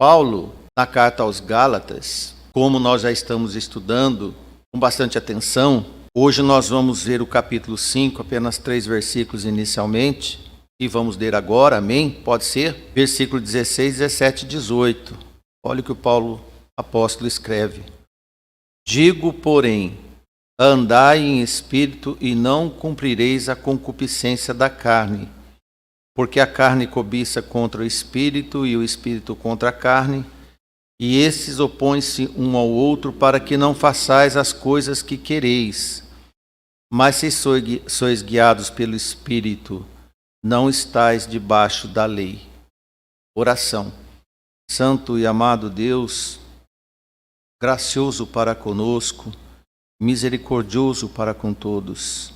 Paulo, na carta aos Gálatas, como nós já estamos estudando com bastante atenção, hoje nós vamos ver o capítulo 5, apenas 3 versículos inicialmente, e vamos ler agora, amém? Pode ser? Versículo 16, 17 e 18. Olha o que o Paulo apóstolo escreve. Digo, porém, andai em espírito e não cumprireis a concupiscência da carne, porque a carne cobiça contra o espírito e o espírito contra a carne, e esses opõem-se um ao outro para que não façais as coisas que quereis. Mas se sois guiados pelo Espírito, não estáis debaixo da lei. Oração. Santo e amado Deus, gracioso para conosco, misericordioso para com todos,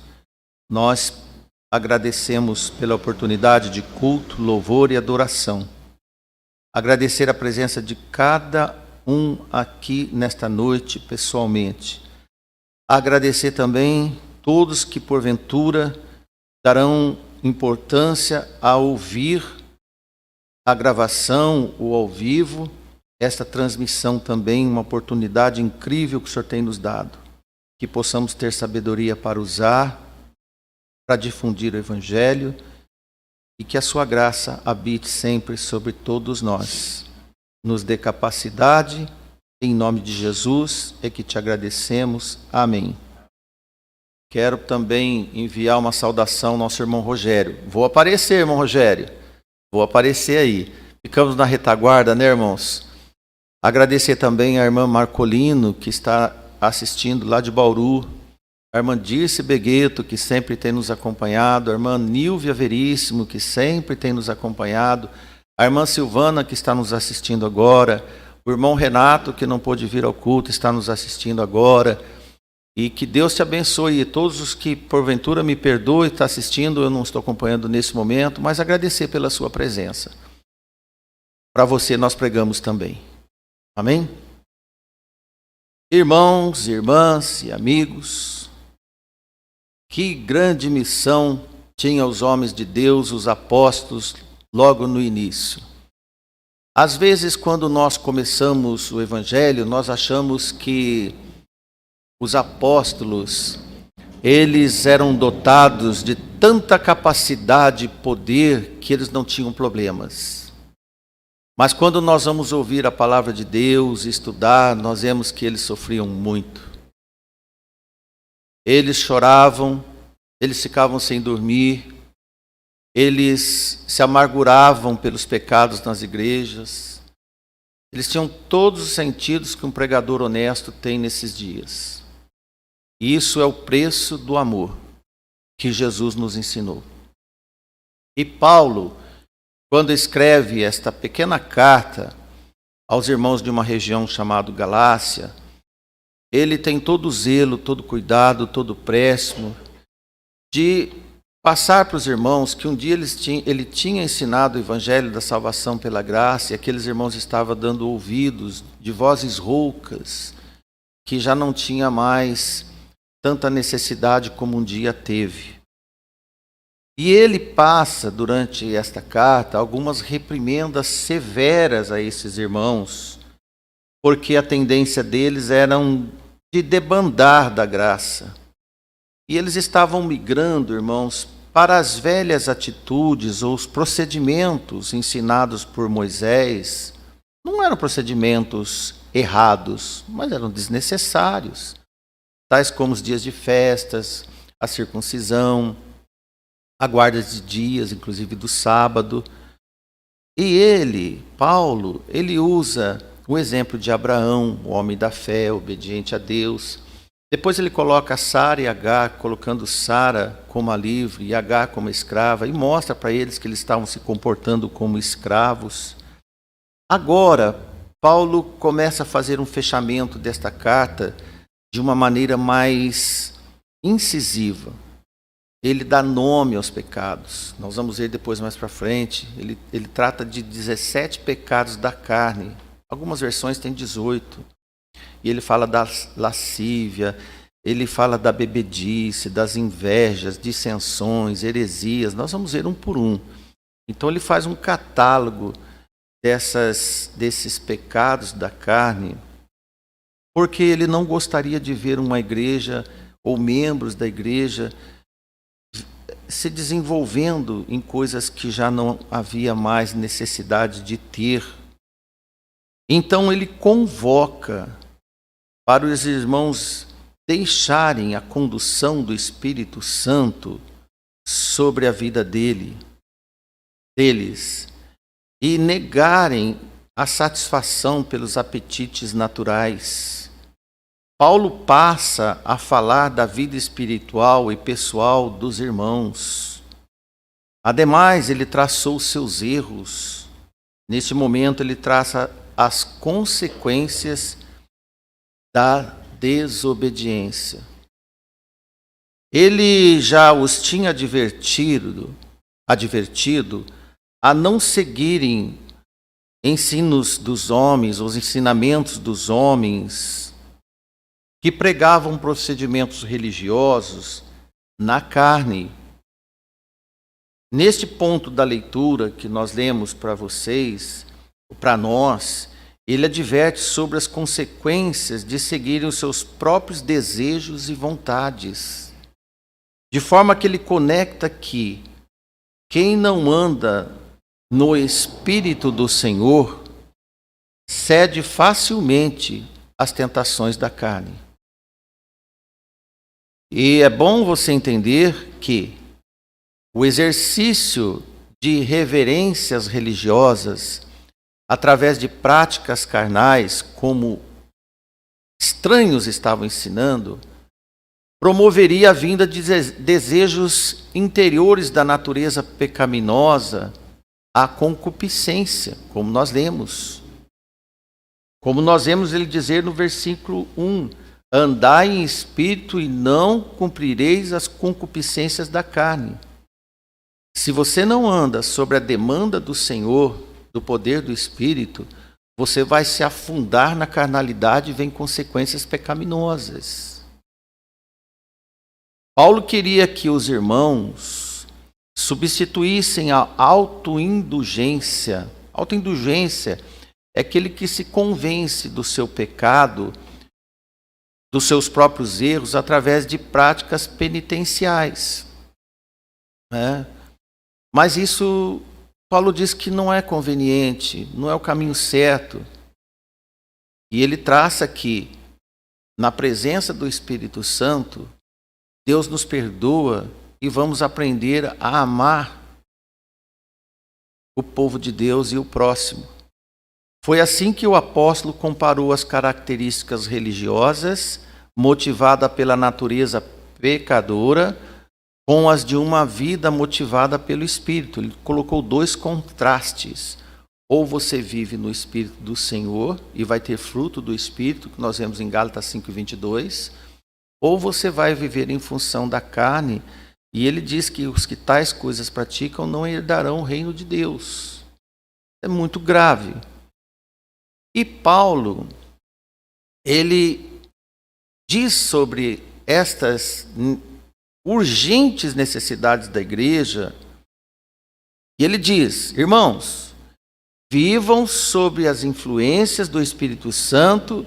nós agradecemos pela oportunidade de culto, louvor e adoração. Agradecer a presença de cada um aqui nesta noite, pessoalmente. Agradecer também todos que, porventura, darão importância a ouvir a gravação ou ao vivo, esta transmissão também, uma oportunidade incrível que o Senhor tem nos dado. Que possamos ter sabedoria para usar, para difundir o Evangelho, e que a sua graça habite sempre sobre todos nós. Nos dê capacidade, em nome de Jesus, é que te agradecemos. Amém. Quero também enviar uma saudação ao nosso irmão Rogério. Vou aparecer, irmão Rogério. Vou aparecer aí. Ficamos na retaguarda, né, irmãos? Agradecer também à irmã Marcolino, que está assistindo lá de Bauru. A irmã Dirce Begueto, que sempre tem nos acompanhado, a irmã Nilvia Veríssimo, que sempre tem nos acompanhado, a irmã Silvana, que está nos assistindo agora, o irmão Renato, que não pôde vir ao culto, está nos assistindo agora, e que Deus te abençoe, e todos os que porventura me perdoem, está assistindo, eu não estou acompanhando nesse momento, mas agradecer pela sua presença. Para você nós pregamos também. Amém? Irmãos, irmãs e amigos, que grande missão tinham os homens de Deus, os apóstolos, logo no início. Às vezes, quando nós começamos o Evangelho, nós achamos que os apóstolos, eles eram dotados de tanta capacidade e poder que eles não tinham problemas. Mas quando nós vamos ouvir a palavra de Deus e estudar, nós vemos que eles sofriam muito. Eles choravam, eles ficavam sem dormir, eles se amarguravam pelos pecados nas igrejas. Eles tinham todos os sentidos que um pregador honesto tem nesses dias. E isso é o preço do amor que Jesus nos ensinou. E Paulo, quando escreve esta pequena carta aos irmãos de uma região chamada Galácia, ele tem todo o zelo, todo o cuidado, todo o préstimo de passar para os irmãos que um dia ele tinha ensinado o evangelho da salvação pela graça, e aqueles irmãos estavam dando ouvidos de vozes roucas, que já não tinha mais tanta necessidade como um dia teve. E ele passa, durante esta carta, algumas reprimendas severas a esses irmãos, porque a tendência deles era de debandar da graça. E eles estavam migrando, irmãos, para as velhas atitudes ou os procedimentos ensinados por Moisés. Não eram procedimentos errados, mas eram desnecessários, tais como os dias de festas, a circuncisão, a guarda de dias, inclusive do sábado. E ele, Paulo, ele usa o exemplo de Abraão, o homem da fé, obediente a Deus. Depois ele coloca Sara e Agar, colocando Sara como a livre e Agar como escrava, e mostra para eles que eles estavam se comportando como escravos. Agora, Paulo começa a fazer um fechamento desta carta de uma maneira mais incisiva. Ele dá nome aos pecados. Nós vamos ver depois mais para frente. Ele trata de 17 pecados da carne. Algumas versões têm 18. E ele fala da lascívia, ele fala da bebedice, das invejas, dissensões, heresias. Nós vamos ver um por um. Então ele faz um catálogo desses pecados da carne, porque ele não gostaria de ver uma igreja ou membros da igreja se desenvolvendo em coisas que já não havia mais necessidade de ter. Então ele convoca para os irmãos deixarem a condução do Espírito Santo sobre a vida deles e negarem a satisfação pelos apetites naturais. Paulo passa a falar da vida espiritual e pessoal dos irmãos. Ademais, ele traçou seus erros. Neste momento, ele traça as consequências da desobediência. Ele já os tinha advertido a não seguirem ensinos dos homens, os ensinamentos dos homens, que pregavam procedimentos religiosos na carne. Neste ponto da leitura que nós lemos para vocês, para nós, ele adverte sobre as consequências de seguirem os seus próprios desejos e vontades, de forma que ele conecta que quem não anda no Espírito do Senhor cede facilmente às tentações da carne. E é bom você entender que o exercício de reverências religiosas, através de práticas carnais, como estranhos estavam ensinando, promoveria a vinda de desejos interiores da natureza pecaminosa, a concupiscência, como nós lemos. Como nós vemos ele dizer no versículo 1, andai em espírito e não cumprireis as concupiscências da carne. Se você não anda sobre a demanda do Senhor, do poder do Espírito, você vai se afundar na carnalidade e vem consequências pecaminosas. Paulo queria que os irmãos substituíssem a autoindulgência. Autoindulgência é aquele que se convence do seu pecado, dos seus próprios erros, através de práticas penitenciais. Mas isso, Paulo diz que não é conveniente, não é o caminho certo. E ele traça que, na presença do Espírito Santo, Deus nos perdoa e vamos aprender a amar o povo de Deus e o próximo. Foi assim que o apóstolo comparou as características religiosas, motivada pela natureza pecadora, com as de uma vida motivada pelo Espírito. Ele colocou dois contrastes. Ou você vive no Espírito do Senhor e vai ter fruto do Espírito, que nós vemos em Gálatas 5:22, ou você vai viver em função da carne, e ele diz que os que tais coisas praticam não herdarão o reino de Deus. É muito grave. E Paulo, ele diz sobre estas urgentes necessidades da igreja, e ele diz: irmãos, vivam sob as influências do Espírito Santo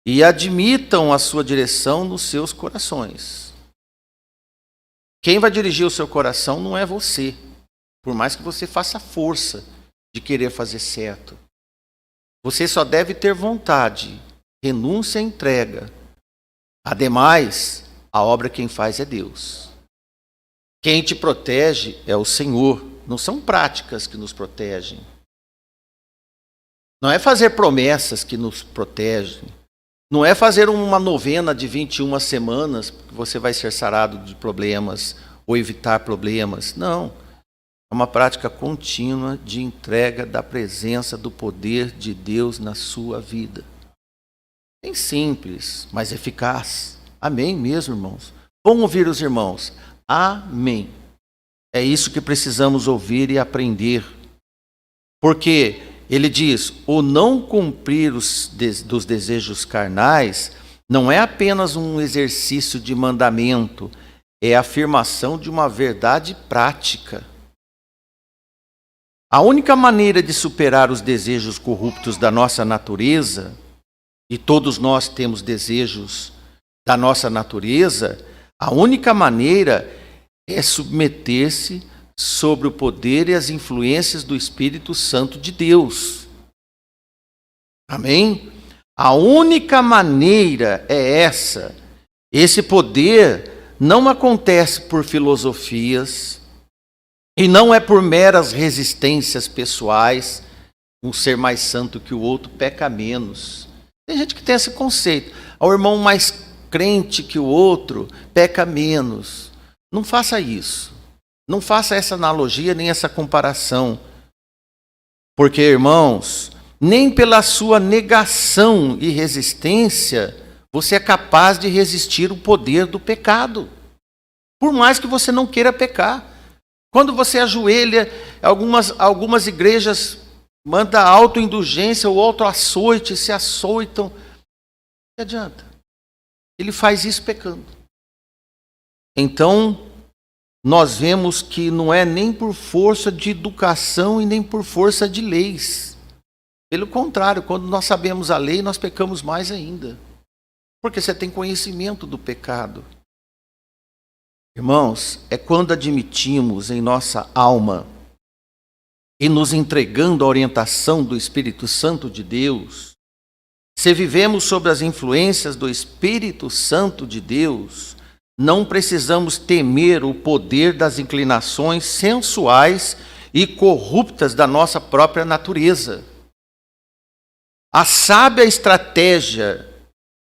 e admitam a sua direção nos seus corações. Quem vai dirigir o seu coração não é você, por mais que você faça força de querer fazer certo. Você só deve ter vontade, renúncia e entrega. Ademais, a obra quem faz é Deus. Quem te protege é o Senhor. Não são práticas que nos protegem. Não é fazer promessas que nos protegem. Não é fazer uma novena de 21 semanas que você vai ser sarado de problemas ou evitar problemas. Não. É uma prática contínua de entrega da presença do poder de Deus na sua vida. Bem simples, mas eficaz. Amém mesmo, irmãos? Vamos ouvir os irmãos. Amém. É isso que precisamos ouvir e aprender. Porque ele diz, o não cumprir dos desejos carnais não é apenas um exercício de mandamento, é a afirmação de uma verdade prática. A única maneira de superar os desejos corruptos da nossa natureza, e todos nós temos desejos da nossa natureza, a única maneira é submeter-se sobre o poder e as influências do Espírito Santo de Deus. Amém? A única maneira é essa. Esse poder não acontece por filosofias e não é por meras resistências pessoais. Um ser mais santo que o outro peca menos. Tem gente que tem esse conceito. O irmão mais crente que o outro peca menos. Não faça isso. Não faça essa analogia nem essa comparação. Porque, irmãos, nem pela sua negação e resistência você é capaz de resistir o poder do pecado. Por mais que você não queira pecar. Quando você ajoelha, algumas igrejas mandam autoindulgência ou autoaçoite, se açoitam. O que adianta? Ele faz isso pecando. Então, nós vemos que não é nem por força de educação e nem por força de leis. Pelo contrário, quando nós sabemos a lei, nós pecamos mais ainda. Porque você tem conhecimento do pecado. Irmãos, é quando admitimos em nossa alma e nos entregando à orientação do Espírito Santo de Deus, se vivemos sob as influências do Espírito Santo de Deus, não precisamos temer o poder das inclinações sensuais e corruptas da nossa própria natureza. A sábia estratégia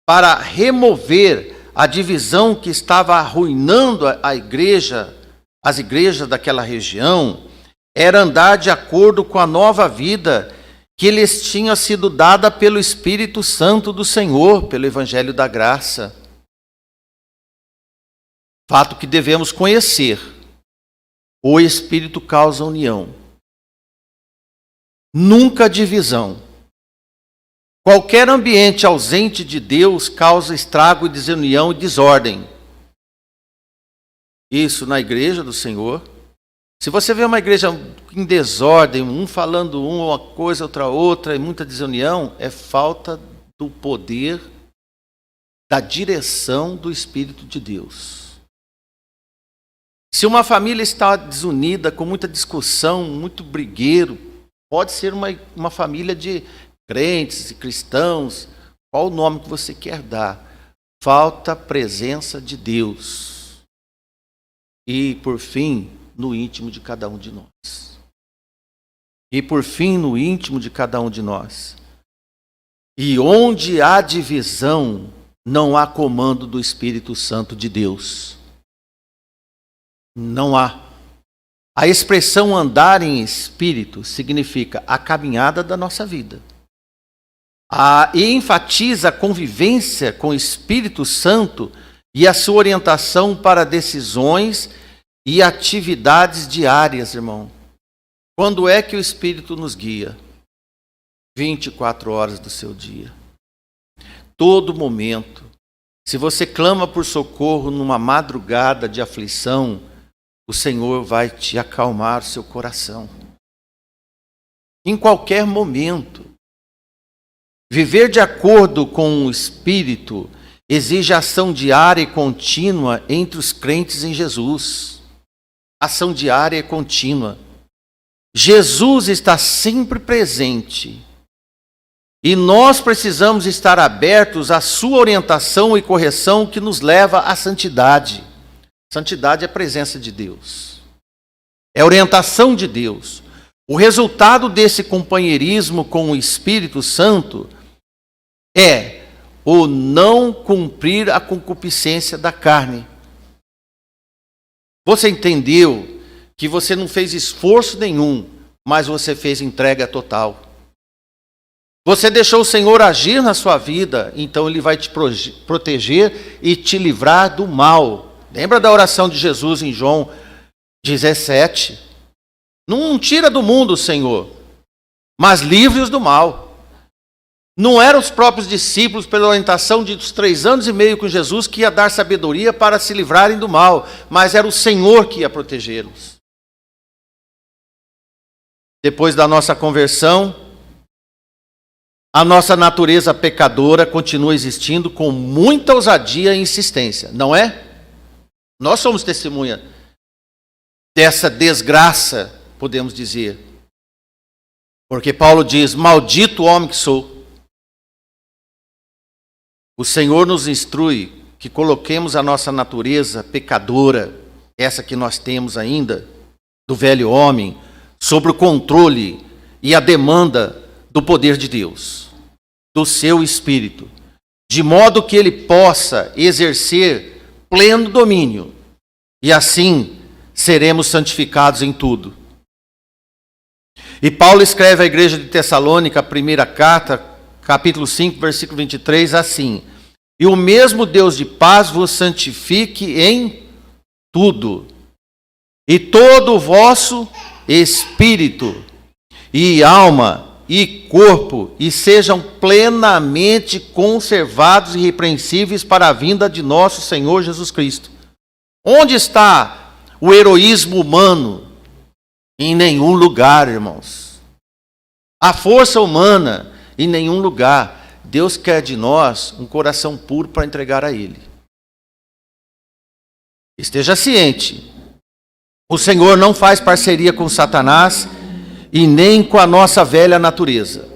para remover a divisão que estava arruinando as igrejas daquela região, era andar de acordo com a nova vida que lhes tinha sido dada pelo Espírito Santo do Senhor, pelo Evangelho da Graça. Fato que devemos conhecer. O Espírito causa união. Nunca divisão. Qualquer ambiente ausente de Deus causa estrago e desunião e desordem. Isso na igreja do Senhor. Se você vê uma igreja em desordem, um falando uma coisa, outra, e muita desunião, é falta do poder, da direção do Espírito de Deus. Se uma família está desunida, com muita discussão, muito brigueiro, pode ser uma família de crentes e cristãos, qual o nome que você quer dar? Falta a presença de Deus. E, por fim, no íntimo de cada um de nós. E, por fim, no íntimo de cada um de nós. E onde há divisão, não há comando do Espírito Santo de Deus. Não há. A expressão andar em espírito significa a caminhada da nossa vida. E enfatiza a convivência com o Espírito Santo e a sua orientação para decisões e atividades diárias, irmão. Quando é que o Espírito nos guia? 24 horas do seu dia. Todo momento. Se você clama por socorro numa madrugada de aflição, o Senhor vai te acalmar o seu coração. Em qualquer momento. Viver de acordo com o Espírito exige ação diária e contínua entre os crentes em Jesus. Ação diária e contínua. Jesus está sempre presente. E nós precisamos estar abertos à sua orientação e correção que nos leva à santidade. Santidade é a presença de Deus. É a orientação de Deus. O resultado desse companheirismo com o Espírito Santo é o não cumprir a concupiscência da carne. Você entendeu que você não fez esforço nenhum, mas você fez entrega total. Você deixou o Senhor agir na sua vida, então Ele vai te proteger e te livrar do mal. Lembra da oração de Jesus em João 17? Não tira do mundo, Senhor, mas livre-os do mal. Não eram os próprios discípulos, pela orientação dos 3 anos e meio com Jesus, que ia dar sabedoria para se livrarem do mal, mas era o Senhor que ia protegê-los. depois da nossa conversão, a nossa natureza pecadora continua existindo com muita ousadia e insistência, não é? Nós somos testemunha dessa desgraça, podemos dizer. Porque Paulo diz: maldito homem que sou. O Senhor nos instrui que coloquemos a nossa natureza pecadora, essa que nós temos ainda, do velho homem, sob o controle e a demanda do poder de Deus, do seu Espírito, de modo que ele possa exercer pleno domínio, e assim seremos santificados em tudo. E Paulo escreve à igreja de Tessalônica, a primeira carta, capítulo 5, versículo 23, assim: e o mesmo Deus de paz vos santifique em tudo, e todo o vosso espírito, e alma, e corpo, e sejam plenamente conservados e irrepreensíveis para a vinda de nosso Senhor Jesus Cristo. Onde está o heroísmo humano? Em nenhum lugar, irmãos. A força humana, em nenhum lugar. Deus quer de nós um coração puro para entregar a Ele. Esteja ciente. O Senhor não faz parceria com Satanás e nem com a nossa velha natureza.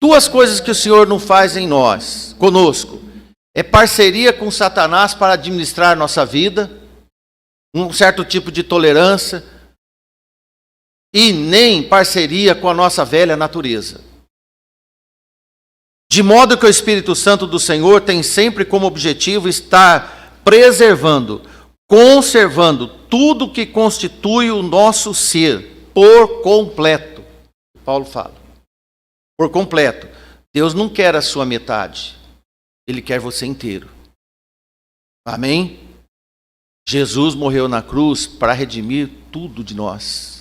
Duas coisas que o Senhor não faz em nós, conosco. É parceria com Satanás para administrar nossa vida, um certo tipo de tolerância, e nem parceria com a nossa velha natureza. De modo que o Espírito Santo do Senhor tem sempre como objetivo estar preservando, conservando tudo que constitui o nosso ser por completo. Paulo fala. Por completo. Deus não quer a sua metade. Ele quer você inteiro. Amém? Jesus morreu na cruz para redimir tudo de nós.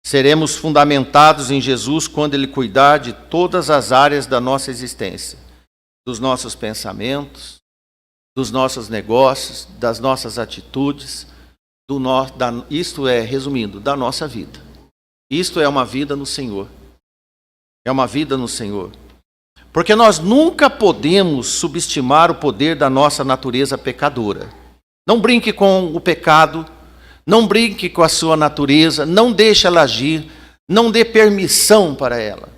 Seremos fundamentados em Jesus quando Ele cuidar de todas as áreas da nossa existência, dos nossos pensamentos, dos nossos negócios, das nossas atitudes, isto é, resumindo, da nossa vida. Isto é uma vida no Senhor. É uma vida no Senhor. Porque nós nunca podemos subestimar o poder da nossa natureza pecadora. Não brinque com o pecado. Não brinque com a sua natureza, não deixe ela agir, não dê permissão para ela.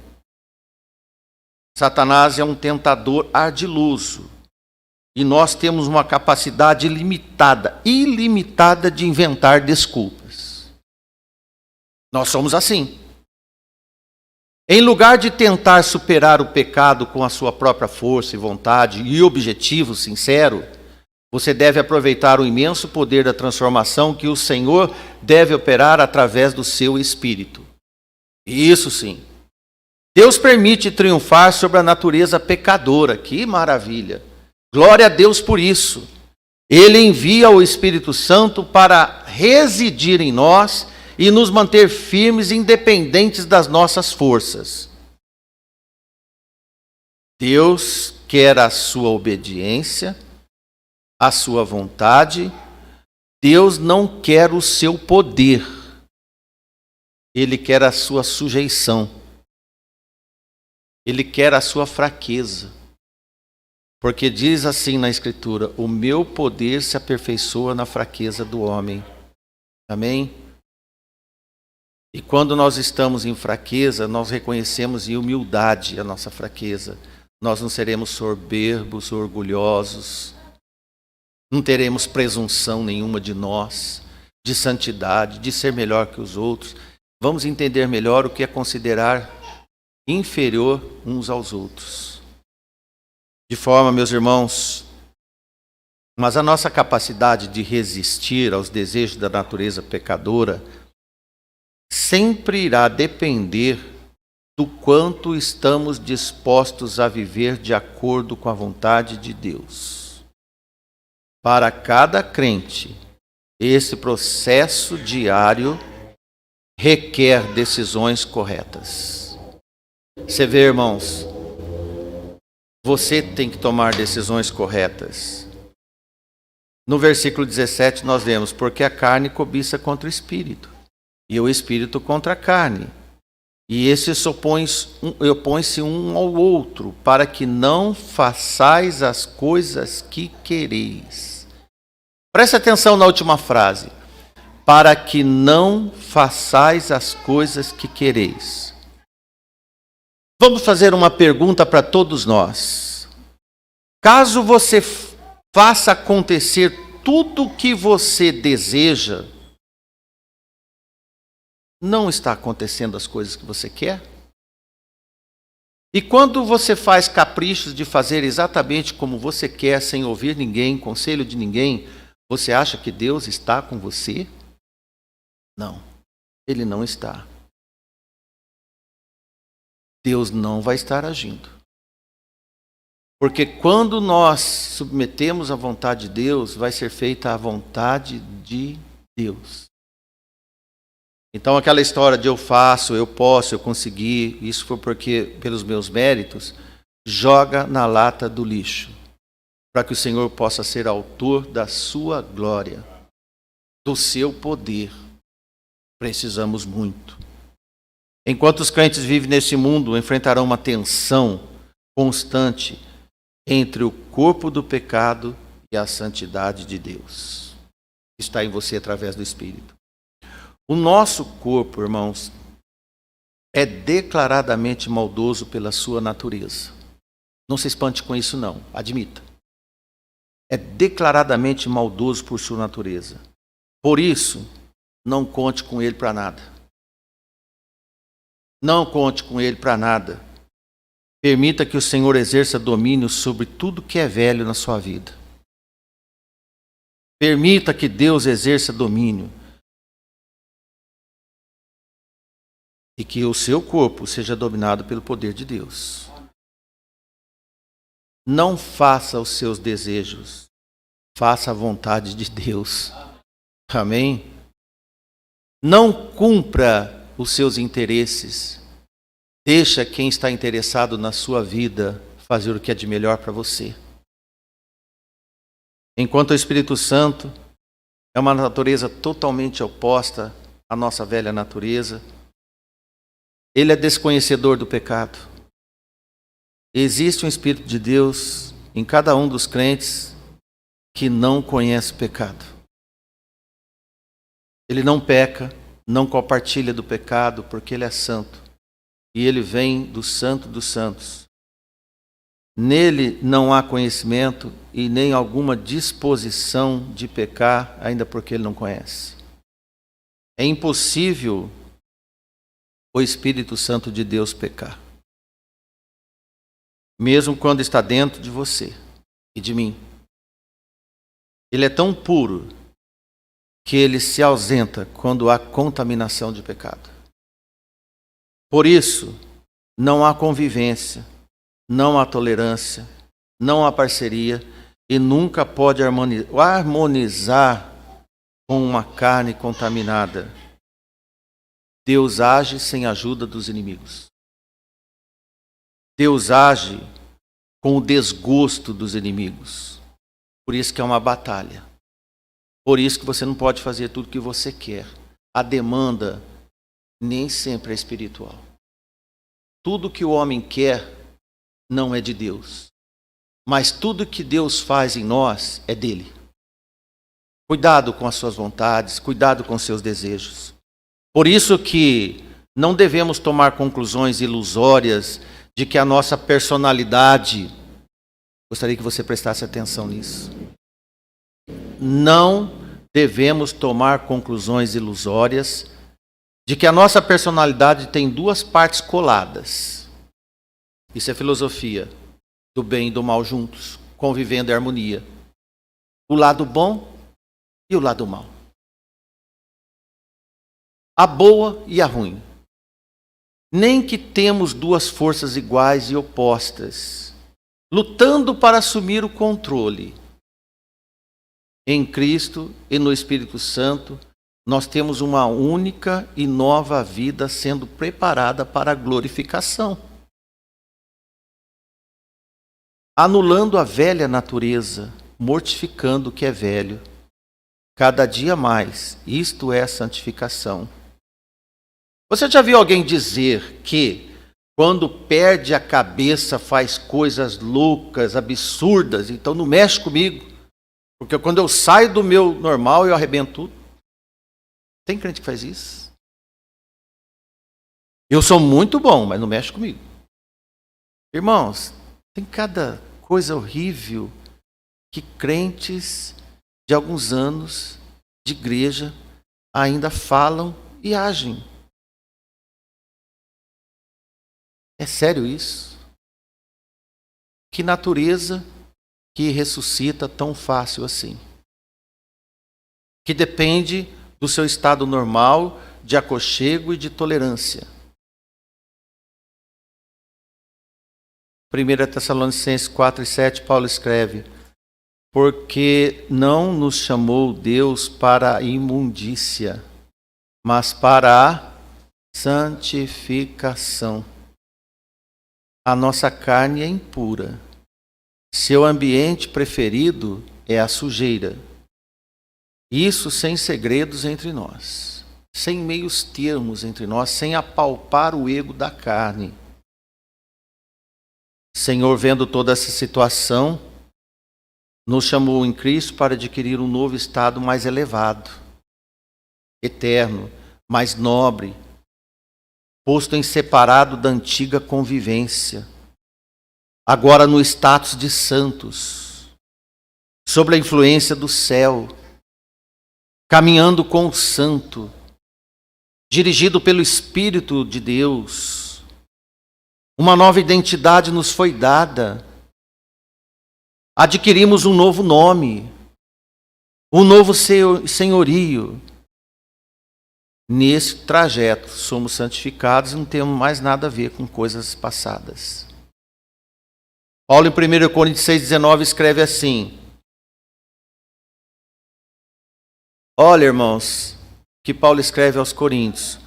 Satanás é um tentador ardiloso e nós temos uma capacidade ilimitada de inventar desculpas. Nós somos assim. Em lugar de tentar superar o pecado com a sua própria força e vontade e objetivo sincero, você deve aproveitar o imenso poder da transformação que o Senhor deve operar através do seu Espírito. Isso sim. Deus permite triunfar sobre a natureza pecadora. Que maravilha! Glória a Deus por isso. Ele envia o Espírito Santo para residir em nós e nos manter firmes, independentes das nossas forças. Deus quer a sua obediência, a sua vontade. Deus não quer o seu poder. Ele quer a sua sujeição. Ele quer a sua fraqueza. Porque diz assim na Escritura: o meu poder se aperfeiçoa na fraqueza do homem. Amém? E quando nós estamos em fraqueza, nós reconhecemos em humildade a nossa fraqueza. Nós não seremos soberbos, orgulhosos. Não teremos presunção nenhuma de nós, de santidade, de ser melhor que os outros. Vamos entender melhor o que é considerar inferior uns aos outros. De forma, meus irmãos, mas a nossa capacidade de resistir aos desejos da natureza pecadora sempre irá depender do quanto estamos dispostos a viver de acordo com a vontade de Deus. Para cada crente, esse processo diário requer decisões corretas. Você vê, irmãos, você tem que tomar decisões corretas. No versículo 17 nós vemos: porque a carne cobiça contra o espírito. e o espírito contra a carne. E esses opõem-se um ao outro, para que não façais as coisas que quereis. Preste atenção na última frase. Para que não façais as coisas que quereis. Vamos fazer uma pergunta para todos nós. Caso você faça acontecer tudo o que você deseja, não está acontecendo as coisas que você quer? E quando você faz caprichos de fazer exatamente como você quer, sem ouvir ninguém, conselho de ninguém, você acha que Deus está com você? Não, Ele não está. Deus não vai estar agindo. Porque quando nós submetemos a vontade de Deus, vai ser feita a vontade de Deus. Então aquela história de eu faço, eu posso, eu consegui, isso foi porque pelos meus méritos, joga na lata do lixo, para que o Senhor possa ser autor da sua glória, do seu poder. Precisamos muito. Enquanto os crentes vivem nesse mundo, enfrentarão uma tensão constante entre o corpo do pecado e a santidade de Deus. Está em você através do Espírito. O nosso corpo, irmãos, é declaradamente maldoso pela sua natureza. Não se espante com isso, não. Admita. É declaradamente maldoso por sua natureza. Por isso, não conte com ele para nada. Não conte com ele para nada. Permita que o Senhor exerça domínio sobre tudo que é velho na sua vida. Permita que Deus exerça domínio. E que o seu corpo seja dominado pelo poder de Deus. Não faça os seus desejos. Faça a vontade de Deus. Amém? Não cumpra os seus interesses. Deixa quem está interessado na sua vida fazer o que é de melhor para você. Enquanto o Espírito Santo é uma natureza totalmente oposta à nossa velha natureza, ele é desconhecedor do pecado. Existe um Espírito de Deus em cada um dos crentes que não conhece o pecado. Ele não peca, não compartilha do pecado, porque ele é santo. E ele vem do Santo dos Santos. Nele não há conhecimento e nem alguma disposição de pecar, ainda porque ele não conhece. É impossível o Espírito Santo de Deus pecar. Mesmo quando está dentro de você e de mim. Ele é tão puro que ele se ausenta quando há contaminação de pecado. Por isso, não há convivência, não há tolerância, não há parceria e nunca pode harmonizar com uma carne contaminada. Deus age sem a ajuda dos inimigos. Deus age com o desgosto dos inimigos. Por isso que é uma batalha. Por isso que você não pode fazer tudo o que você quer. A demanda nem sempre é espiritual. Tudo que o homem quer não é de Deus. Mas tudo que Deus faz em nós é dele. Cuidado com as suas vontades, cuidado com os seus desejos. Por isso que não devemos tomar conclusões ilusórias de que a nossa personalidade... Gostaria que você prestasse atenção nisso. Não devemos tomar conclusões ilusórias de que a nossa personalidade tem duas partes coladas. Isso é filosofia do bem e do mal juntos, convivendo em harmonia. O lado bom e o lado mal. A boa e a ruim. Nem que temos duas forças iguais e opostas, lutando para assumir o controle. Em Cristo e no Espírito Santo, nós temos uma única e nova vida sendo preparada para a glorificação. Anulando a velha natureza, mortificando o que é velho, cada dia mais, isto é a santificação. Você já viu alguém dizer que quando perde a cabeça faz coisas loucas, absurdas, então não mexe comigo, porque quando eu saio do meu normal eu arrebento tudo? Tem crente que faz isso? Eu sou muito bom, mas não mexe comigo. Irmãos, tem cada coisa horrível que crentes de alguns anos de igreja ainda falam e agem. É sério isso? Que natureza que ressuscita tão fácil assim? Que depende do seu estado normal de aconchego e de tolerância. 1 Tessalonicenses 4:7, Paulo escreve: porque não nos chamou Deus para a imundícia, mas para a santificação. A nossa carne é impura. Seu ambiente preferido é a sujeira. Isso sem segredos entre nós, sem meios termos entre nós, sem apalpar o ego da carne. Senhor, vendo toda essa situação, nos chamou em Cristo para adquirir um novo estado mais elevado, eterno, mais nobre, posto em separado da antiga convivência, agora no status de santos, sob a influência do céu, caminhando com o santo, dirigido pelo Espírito de Deus. Uma nova identidade nos foi dada. Adquirimos um novo nome, um novo senhorio. Nesse trajeto, somos santificados e não temos mais nada a ver com coisas passadas. Paulo, em 1 Coríntios 6,19, escreve assim: olha, irmãos, que Paulo escreve aos Coríntios: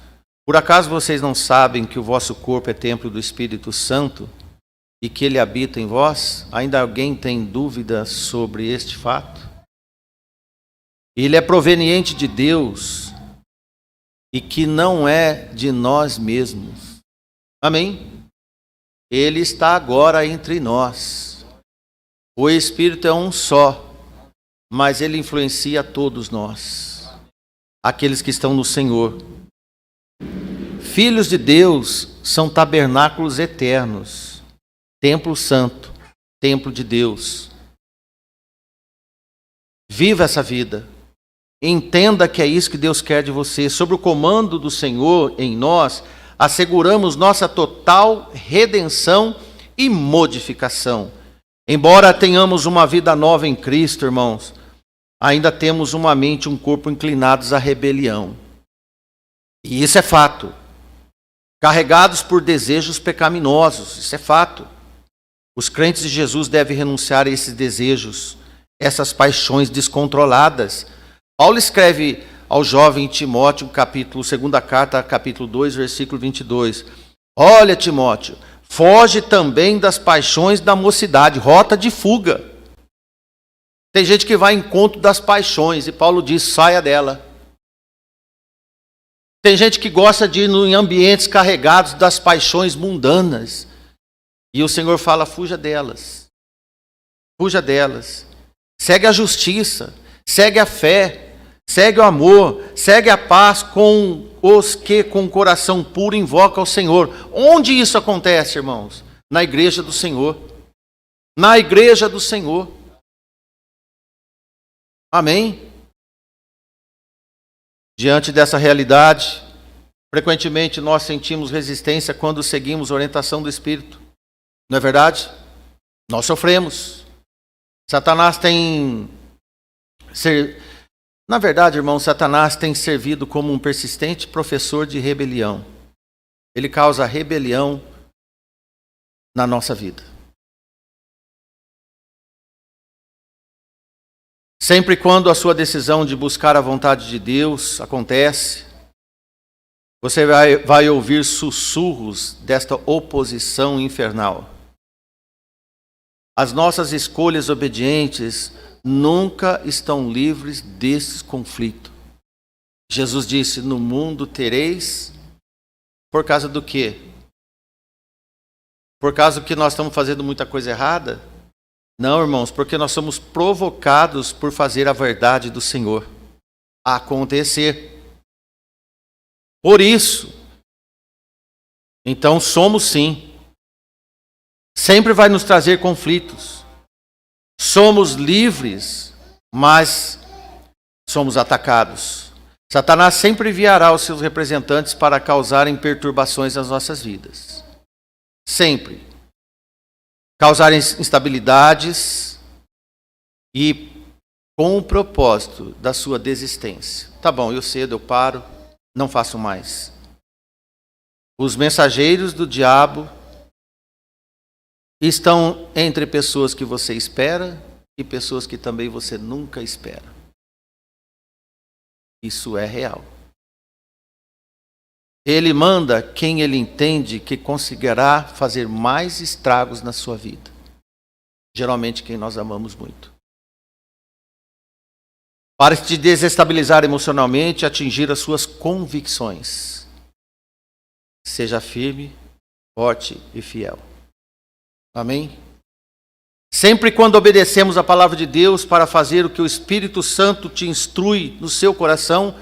por acaso vocês não sabem que o vosso corpo é templo do Espírito Santo e que ele habita em vós? Ainda alguém tem dúvida sobre este fato? Ele é proveniente de Deus e que não é de nós mesmos. Amém? Ele está agora entre nós. O Espírito é um só, mas ele influencia todos nós, aqueles que estão no Senhor. Filhos de Deus são tabernáculos eternos, templo santo, templo de Deus. Viva essa vida. Entenda que é isso que Deus quer de você. Sob o comando do Senhor em nós, asseguramos nossa total redenção e modificação. Embora tenhamos uma vida nova em Cristo, irmãos, ainda temos uma mente e um corpo inclinados à rebelião. E isso é fato. Carregados por desejos pecaminosos, isso é fato. Os crentes de Jesus devem renunciar a esses desejos, essas paixões descontroladas. Paulo escreve ao jovem Timóteo, segunda carta, capítulo 2, versículo 22. Olha, Timóteo, foge também das paixões da mocidade, rota de fuga. Tem gente que vai em encontro das paixões, e Paulo diz, saia dela. Tem gente que gosta de ir em ambientes carregados das paixões mundanas. E o Senhor fala, fuja delas. Fuja delas. Segue a justiça, segue a fé, segue o amor, segue a paz com os que com o coração puro invocam ao Senhor. Onde isso acontece, irmãos? Na igreja do Senhor. Na igreja do Senhor. Amém? Diante dessa realidade, frequentemente nós sentimos resistência quando seguimos a orientação do Espírito. Não é verdade? Nós sofremos. Satanás tem... Na verdade, irmão, Satanás tem servido como um persistente professor de rebelião. Ele causa rebelião na nossa vida. Sempre quando a sua decisão de buscar a vontade de Deus acontece, você vai ouvir sussurros desta oposição infernal. As nossas escolhas obedientes nunca estão livres desse conflito. Jesus disse, no mundo tereis Por causa do quê? Por causa que nós estamos fazendo muita coisa errada? Não, irmãos, porque nós somos provocados por fazer a verdade do Senhor acontecer. Por isso, então somos sim. Sempre vai nos trazer conflitos. Somos livres, mas somos atacados. Satanás sempre enviará os seus representantes para causarem perturbações nas nossas vidas. Sempre. Causarem instabilidades e com o propósito da sua desistência. Tá bom, eu cedo, eu paro, não faço mais. Os mensageiros do diabo estão entre pessoas que você espera e pessoas que também você nunca espera. Isso é real. Ele manda quem ele entende que conseguirá fazer mais estragos na sua vida. Geralmente quem nós amamos muito. Para te desestabilizar emocionalmente e atingir as suas convicções. Seja firme, forte e fiel. Amém? Sempre quando obedecemos a palavra de Deus para fazer o que o Espírito Santo te instrui no seu coração,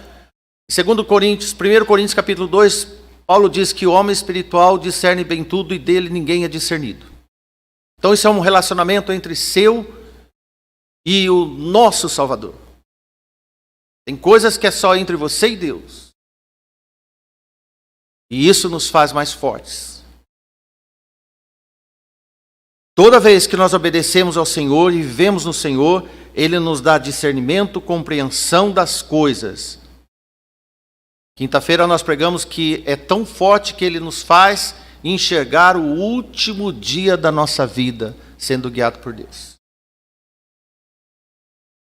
segundo Coríntios, 1 Coríntios capítulo 2, Paulo diz que o homem espiritual discerne bem tudo e dele ninguém é discernido. Então isso é um relacionamento entre seu e o nosso Salvador. Tem coisas que é só entre você e Deus. E isso nos faz mais fortes. Toda vez que nós obedecemos ao Senhor e vivemos no Senhor, Ele nos dá discernimento, compreensão das coisas. Quinta-feira nós pregamos que é tão forte que Ele nos faz enxergar o último dia da nossa vida, sendo guiado por Deus.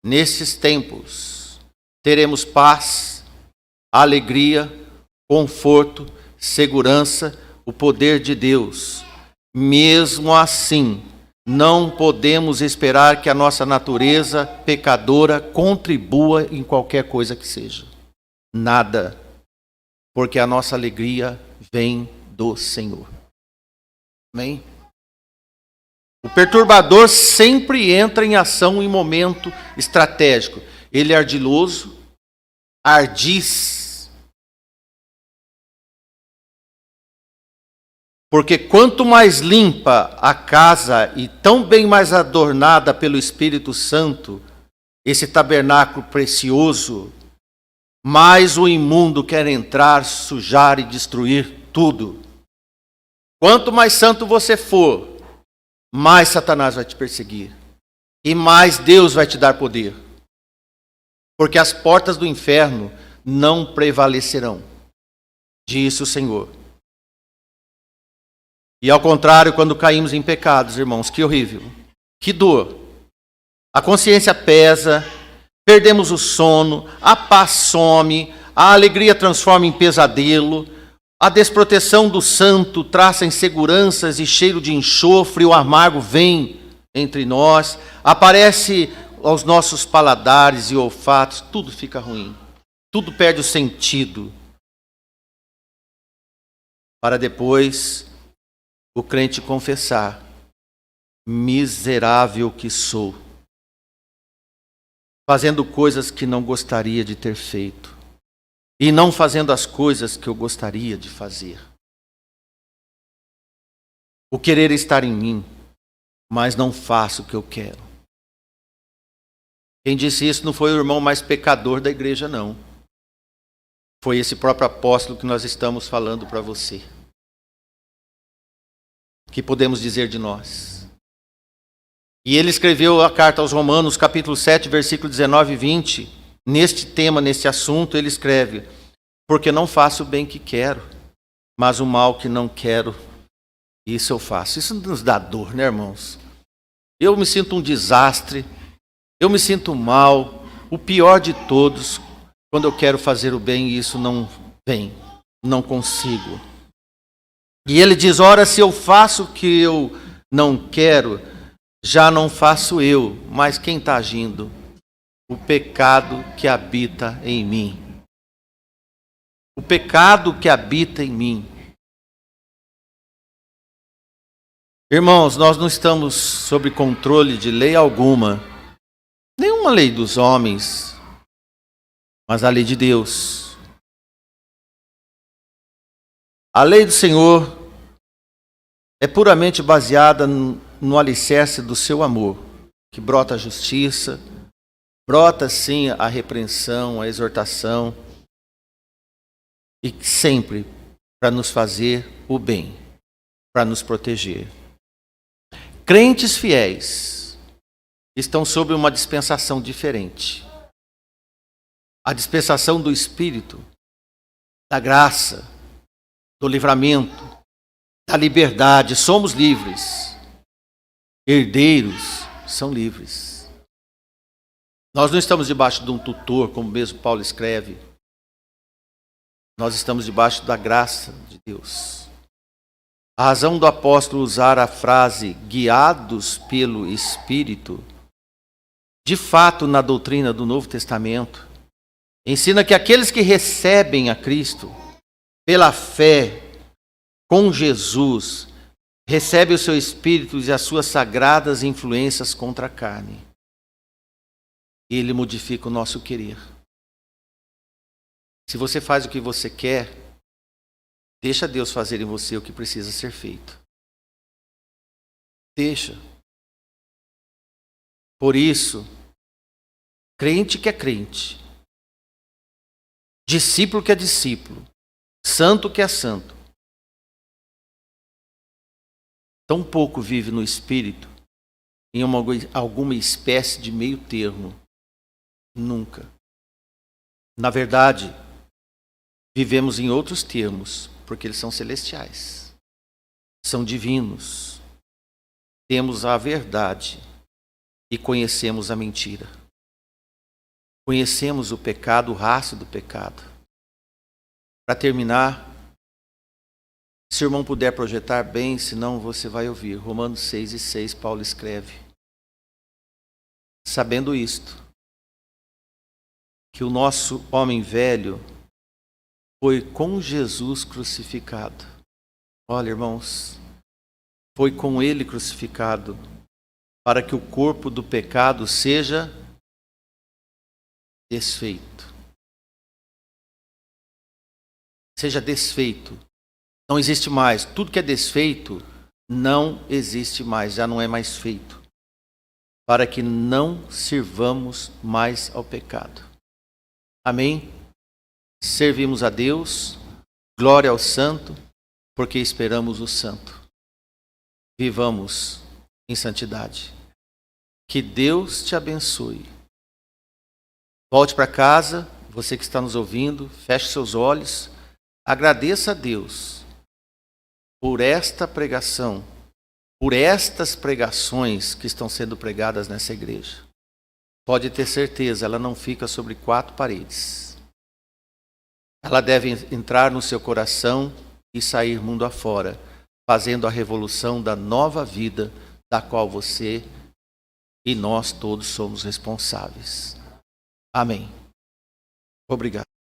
Nesses tempos, teremos paz, alegria, conforto, segurança, o poder de Deus. Mesmo assim, não podemos esperar que a nossa natureza pecadora contribua em qualquer coisa que seja. Nada. Porque a nossa alegria vem do Senhor. Amém? O perturbador sempre entra em ação em momento estratégico. Ele é ardiloso, ardiz. Porque quanto mais limpa a casa e tão bem mais adornada pelo Espírito Santo, esse tabernáculo precioso, mais o imundo quer entrar, sujar e destruir tudo. Quanto mais santo você for, mais Satanás vai te perseguir. E mais Deus vai te dar poder. Porque as portas do inferno não prevalecerão. Disse o Senhor. E ao contrário, quando caímos em pecados, irmãos, que horrível, que dor. A consciência pesa, perdemos o sono, a paz some, a alegria transforma em pesadelo, a desproteção do santo traça inseguranças e cheiro de enxofre, o amargo vem entre nós, aparece aos nossos paladares e olfatos, tudo fica ruim, tudo perde o sentido. Para depois o crente confessar: miserável que sou, fazendo coisas que não gostaria de ter feito, e não fazendo as coisas que eu gostaria de fazer. O querer estar em mim, mas não faço o que eu quero. Quem disse isso não foi o irmão mais pecador da igreja, não. Foi esse próprio apóstolo que nós estamos falando para você. Que podemos dizer de nós? E ele escreveu a carta aos Romanos, capítulo 7, versículo 19 e 20. Neste tema, neste assunto, ele escreve: porque não faço o bem que quero, mas o mal que não quero, isso eu faço. Isso nos dá dor, né, irmãos? Eu me sinto um desastre, eu me sinto mal, o pior de todos, quando eu quero fazer o bem e isso não vem, não consigo. E ele diz: ora, se eu faço o que eu não quero, já não faço eu, mas quem está agindo? O pecado que habita em mim. O pecado que habita em mim. Irmãos, nós não estamos sob controle de lei alguma, nenhuma lei dos homens, mas a lei de Deus. A lei do Senhor é puramente baseada no alicerce do seu amor, que brota a justiça, brota sim a repreensão, a exortação, e sempre para nos fazer o bem, para nos proteger. Crentes fiéis estão sob uma dispensação diferente. A dispensação do Espírito, da graça, do livramento, da liberdade. Somos livres. Herdeiros são livres. Nós não estamos debaixo de um tutor, como mesmo Paulo escreve. Nós estamos debaixo da graça de Deus. A razão do apóstolo usar a frase guiados pelo Espírito, de fato, na doutrina do Novo Testamento, ensina que aqueles que recebem a Cristo pela fé com Jesus, recebem o seu Espírito e as suas sagradas influências contra a carne. E ele modifica o nosso querer. Se você faz o que você quer, deixa Deus fazer em você o que precisa ser feito. Deixa. Por isso, crente que é crente, discípulo que é discípulo, santo que é santo, tão pouco vive no Espírito, em alguma espécie de meio termo. Nunca. Na verdade, vivemos em outros termos, porque eles são celestiais, são divinos. Temos a verdade e conhecemos a mentira. Conhecemos o pecado, o rastro do pecado. Para terminar, se o irmão puder projetar bem, senão você vai ouvir. Romanos 6:6, Paulo escreve: sabendo isto, que o nosso homem velho foi com Jesus crucificado. Olha, irmãos, foi com ele crucificado, para que o corpo do pecado seja desfeito. Seja desfeito. Não existe mais. Tudo que é desfeito não existe mais, já não é mais feito. Para que não sirvamos mais ao pecado. Amém? Servimos a Deus, glória ao Santo, porque esperamos o Santo. Vivamos em santidade. Que Deus te abençoe. Volte para casa, você que está nos ouvindo, feche seus olhos, agradeça a Deus por esta pregação, por estas pregações que estão sendo pregadas nessa igreja. Pode ter certeza, ela não fica sobre quatro paredes. Ela deve entrar no seu coração e sair mundo afora, fazendo a revolução da nova vida da qual você e nós todos somos responsáveis. Amém. Obrigado.